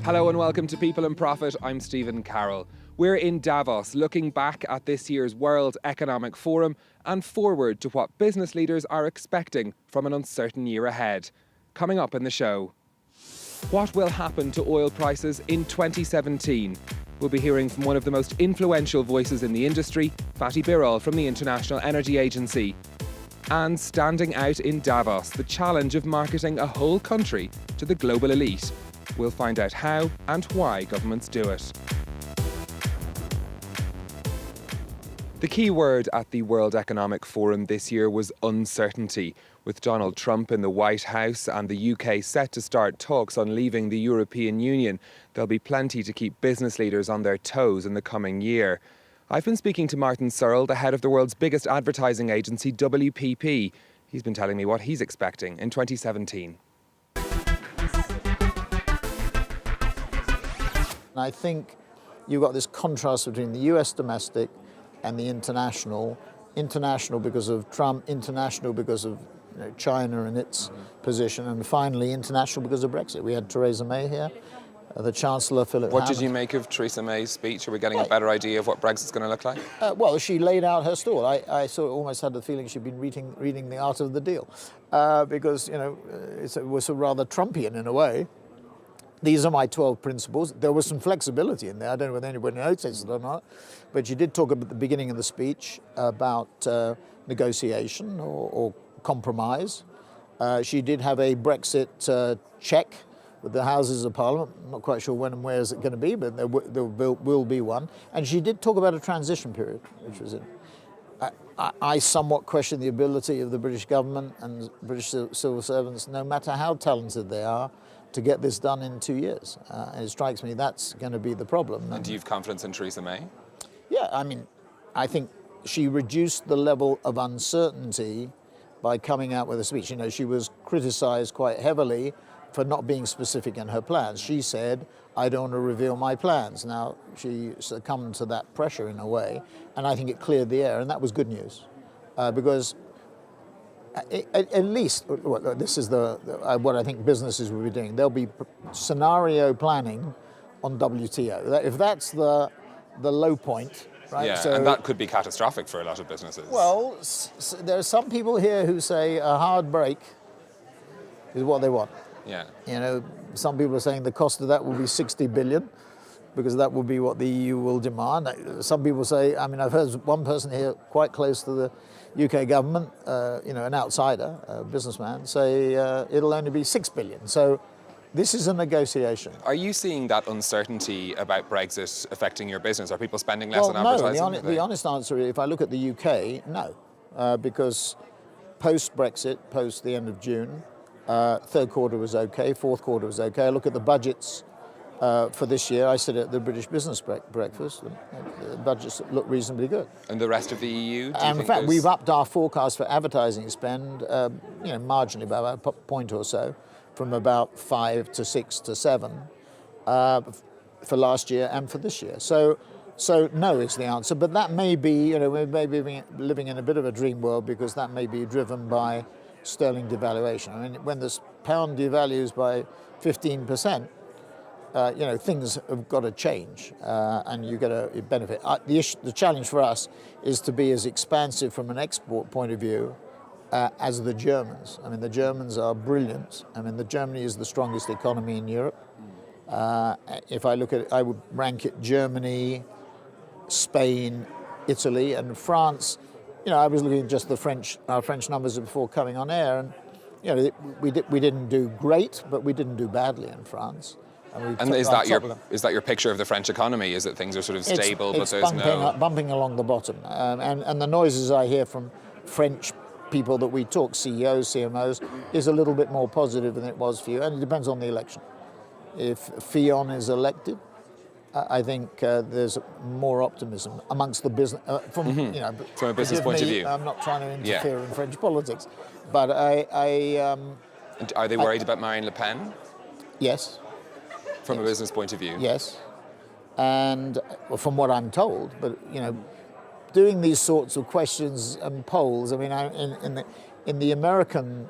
Hello and welcome to People and Profit. I'm Stephen Carroll. We're in Davos, looking back at this year's World Economic Forum and forward to what business leaders are expecting from an uncertain year ahead. Coming up in the show. What will happen to oil prices in 2017? We'll be hearing from one of the most influential voices in the industry, Fatih Birol from the International Energy Agency. And standing out in Davos, the challenge of marketing a whole country to the global elite. We'll find out how and why governments do it. The key word at the World Economic Forum this year was uncertainty. With Donald Trump in the White House and the UK set to start talks on leaving the European Union, there'll be plenty to keep business leaders on their toes in the coming year. I've been speaking to Martin Sorrell, the head of the world's biggest advertising agency, WPP. He's been telling me what he's expecting in 2017. I think you've got this contrast between the US domestic and the international. International because of Trump, international because of China and its position, and finally international because of Brexit. We had Theresa May here, the Chancellor Philip What Hammond. did you make of Theresa May's speech? Are we getting a better idea of what Brexit's going to look like? Well, she laid out her stall. I sort of almost had the feeling she'd been reading The Art of the Deal, because it was rather Trumpian in a way. These are my 12 principles. There was some flexibility in there. I don't know whether anybody noticed it or not, but she did talk at the beginning of the speech about negotiation or compromise. She did have a Brexit check with the Houses of Parliament. I'm not quite sure when and where is it going to be, but there will be one. And she did talk about a transition period, which was in. I somewhat question the ability of the British government and British civil servants, no matter how talented they are, to get this done in 2 years. And it strikes me that's going to be the problem. And do you have confidence in Theresa May? Yeah, I mean, I think she reduced the level of uncertainty by coming out with a speech. She was criticised quite heavily for not being specific in her plans. She said, I don't want to reveal my plans. Now, she succumbed to that pressure in a way, and I think it cleared the air, and that was good news. Because at least, this is what I think businesses will be doing. There'll be scenario planning on WTO. If that's the low point, right? Yeah, and that could be catastrophic for a lot of businesses. Well, there are some people here who say a hard break is what they want. Yeah. Some people are saying the cost of that will be 60 billion, because that will be what the EU will demand. Some people say, I've heard one person here quite close to the UK government, an outsider, a businessman, say it'll only be 6 billion. So this is a negotiation. Are you seeing that uncertainty about Brexit affecting your business? Are people spending less on advertising? No, the honest answer is, if I look at the UK, no. Because post-Brexit, post the end of June, third quarter was okay, fourth quarter was okay. I look at the budgets for this year. I sit at the British Business Breakfast. The budgets look reasonably good. And the rest of the EU? And in fact, we've upped our forecast for advertising spend, marginally by about a point or so, from about 5 to 6 to 7 for last year and for this year. So no is the answer. But that may be, we may be living in a bit of a dream world, because that may be driven by sterling devaluation. When the pound devalues by 15%, things have got to change, and you get a benefit. The challenge for us is to be as expansive from an export point of view as the Germans. The Germans are brilliant. Germany is the strongest economy in Europe. If I look at it, I would rank it Germany, Spain, Italy, and France. I was looking at just our French numbers before coming on air, and we didn't do great, but we didn't do badly in France. And is that your picture of the French economy? Is that things are sort of stable, but there's bumping along the bottom? And the noises I hear from French people that we talk, CEOs, CMOs, is a little bit more positive than it was for you, and it depends on the election. If Fillon is elected, I think there's more optimism amongst the business from a business point of view. I'm not trying to interfere in French politics, but And are they worried about Marine Le Pen? Yes. From a business point of view? Yes. And from what I'm told, but doing these sorts of questions and polls, in the American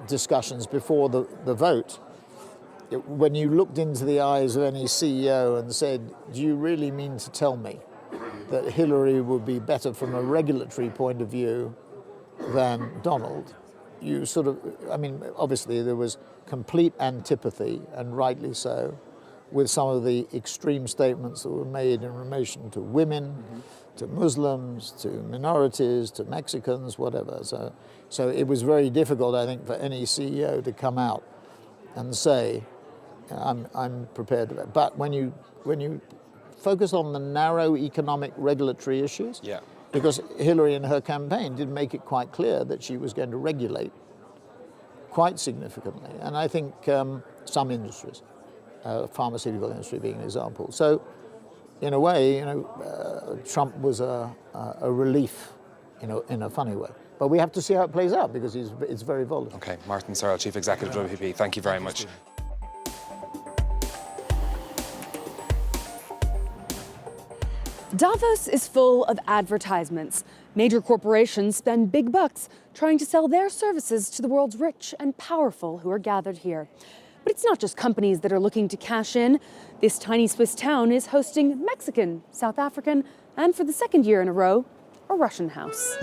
discussions before the vote, when you looked into the eyes of any CEO and said, do you really mean to tell me that Hillary would be better from a regulatory point of view than Donald? You sort of, I mean, obviously there was complete antipathy, and rightly so, with some of the extreme statements that were made in relation to women, to Muslims, to minorities, to Mexicans, whatever. So it was very difficult, I think, for any CEO to come out and say, I'm prepared to. But when you focus on the narrow economic regulatory issues, Yeah. because Hillary in her campaign did make it quite clear that she was going to regulate quite significantly, and I think some industries, pharmaceutical industry being an example. So, in a way, Trump was a relief, in a funny way. But we have to see how it plays out because it's very volatile. Okay, Martin Sorrell, Chief Executive of WPP, thank you very much. Davos is full of advertisements. Major corporations spend big bucks trying to sell their services to the world's rich and powerful who are gathered here. But it's not just companies that are looking to cash in. This tiny Swiss town is hosting Mexican, South African, and for the second year in a row, a Russian house.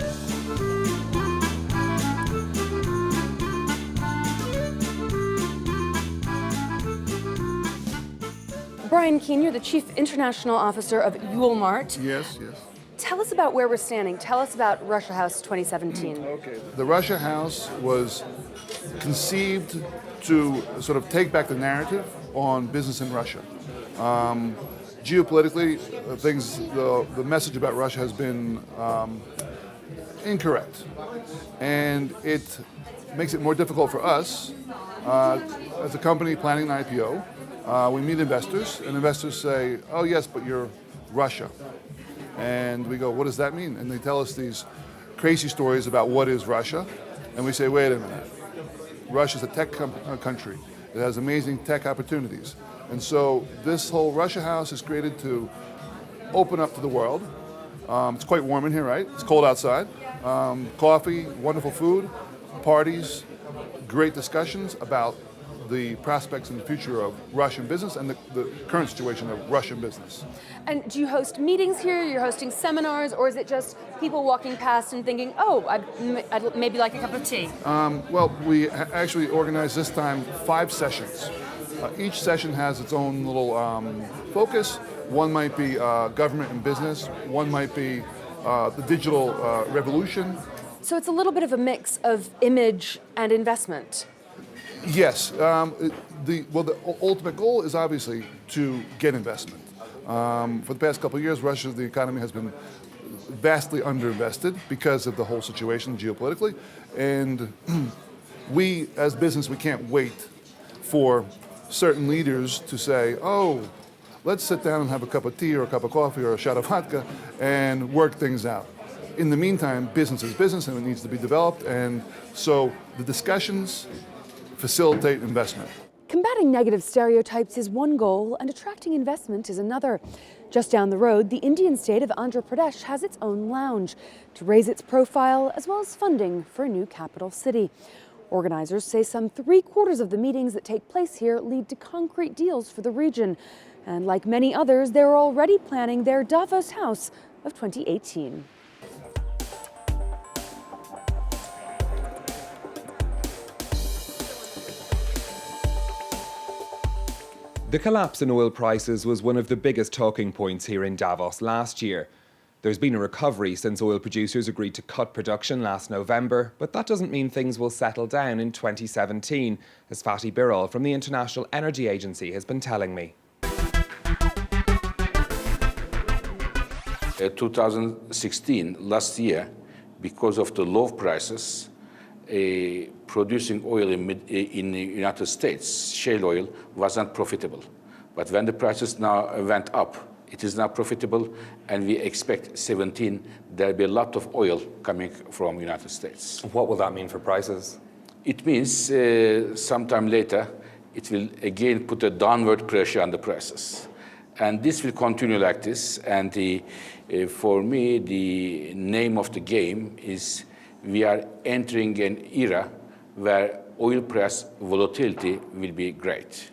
Brian Keane, you're the Chief International Officer of Mart. Yes, yes. Tell us about where we're standing. Tell us about Russia House 2017. Okay. The Russia House was conceived to sort of take back the narrative on business in Russia. Geopolitically, the message about Russia has been incorrect, and it makes it more difficult for us as a company planning an IPO. We meet investors, and investors say, "Oh yes, but you're Russia," and we go, "What does that mean?" And they tell us these crazy stories about what is Russia, and we say, "Wait a minute, Russia's a tech country. It has amazing tech opportunities." And so this whole Russia House is created to open up to the world. It's quite warm in here, right? It's cold outside. Coffee, wonderful food, parties, great discussions about the prospects and the future of Russian business and the current situation of Russian business. And do you host meetings here? You're hosting seminars, or is it just people walking past and thinking, "Oh, I'd maybe like a cup of tea"? Well, we actually organized this time 5 sessions. Each session has its own little focus. One might be government and business. One might be the digital revolution. So it's a little bit of a mix of image and investment. Yes. The ultimate goal is obviously to get investment. For the past couple of years, the economy has been vastly underinvested because of the whole situation geopolitically. And we, as business, we can't wait for certain leaders to say, "Oh, let's sit down and have a cup of tea or a cup of coffee or a shot of vodka and work things out." In the meantime, business is business and it needs to be developed. And so the discussions facilitate investment. Combating negative stereotypes is one goal, and attracting investment is another. Just down the road, the Indian state of Andhra Pradesh has its own lounge to raise its profile, as well as funding for a new capital city. Organizers say some 3/4 of the meetings that take place here lead to concrete deals for the region. And like many others, they're already planning their Davos House of 2018. The collapse in oil prices was one of the biggest talking points here in Davos last year. There's been a recovery since oil producers agreed to cut production last November, but that doesn't mean things will settle down in 2017, as Fatih Birol from the International Energy Agency has been telling me. 2016, last year, because of the low prices, producing oil in the United States, shale oil, wasn't profitable. But when the prices now went up, it is now profitable, and we expect 17 there'll be a lot of oil coming from United States. What will that mean for prices? It means sometime later, it will again put a downward pressure on the prices. And this will continue like this. And for me, the name of the game is we are entering an era where oil price volatility will be great.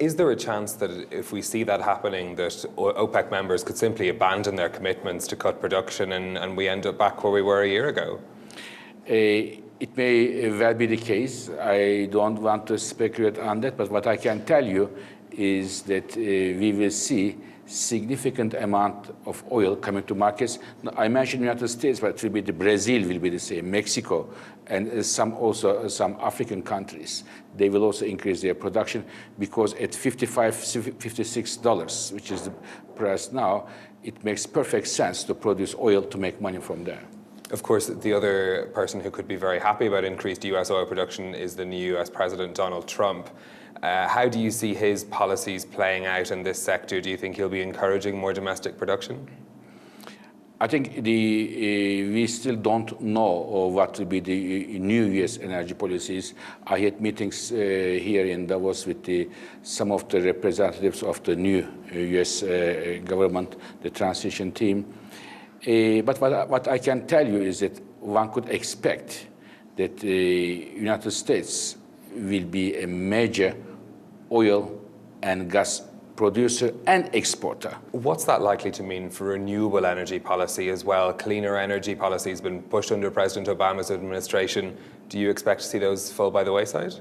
Is there a chance that if we see that happening, that OPEC members could simply abandon their commitments to cut production and we end up back where we were a year ago? It may well be the case. I don't want to speculate on that, but what I can tell you is that we will see significant amount of oil coming to markets. Now, I mentioned United States, but it will be Brazil will be the same, Mexico, and some African countries. They will also increase their production because at $56, which is the price now, it makes perfect sense to produce oil to make money from there. Of course, the other person who could be very happy about increased US oil production is the new US President, Donald Trump. How do you see his policies playing out in this sector? Do you think he'll be encouraging more domestic production? I think we still don't know what will be the new U.S. energy policies. I had meetings here in Davos with some of the representatives of the new U.S. government, the transition team. But what I can tell you is that one could expect that the United States will be a major oil and gas producer and exporter. What's that likely to mean for renewable energy policy as well? Cleaner energy policy has been pushed under President Obama's administration. Do you expect to see those fall by the wayside?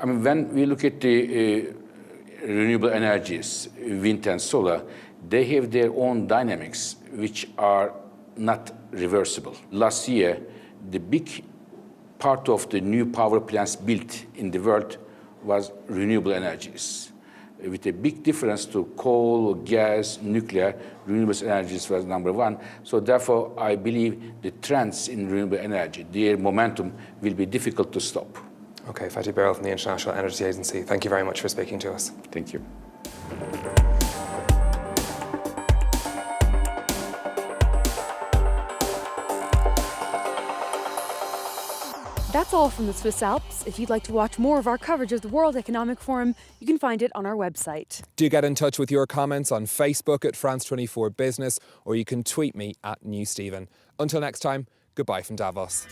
I mean, when we look at the renewable energies, wind and solar, they have their own dynamics, which are not reversible. Last year, the big part of the new power plants built in the world was renewable energies. With a big difference to coal, gas, nuclear, renewable energies was number one. So therefore, I believe the trends in renewable energy, their momentum will be difficult to stop. Okay, Fatih Birol from the International Energy Agency, thank you very much for speaking to us. Thank you. That's all from the Swiss Alps. If you'd like to watch more of our coverage of the World Economic Forum, you can find it on our website. Do get in touch with your comments on Facebook at France 24 Business, or you can tweet me at NewStephen. Until next time, goodbye from Davos.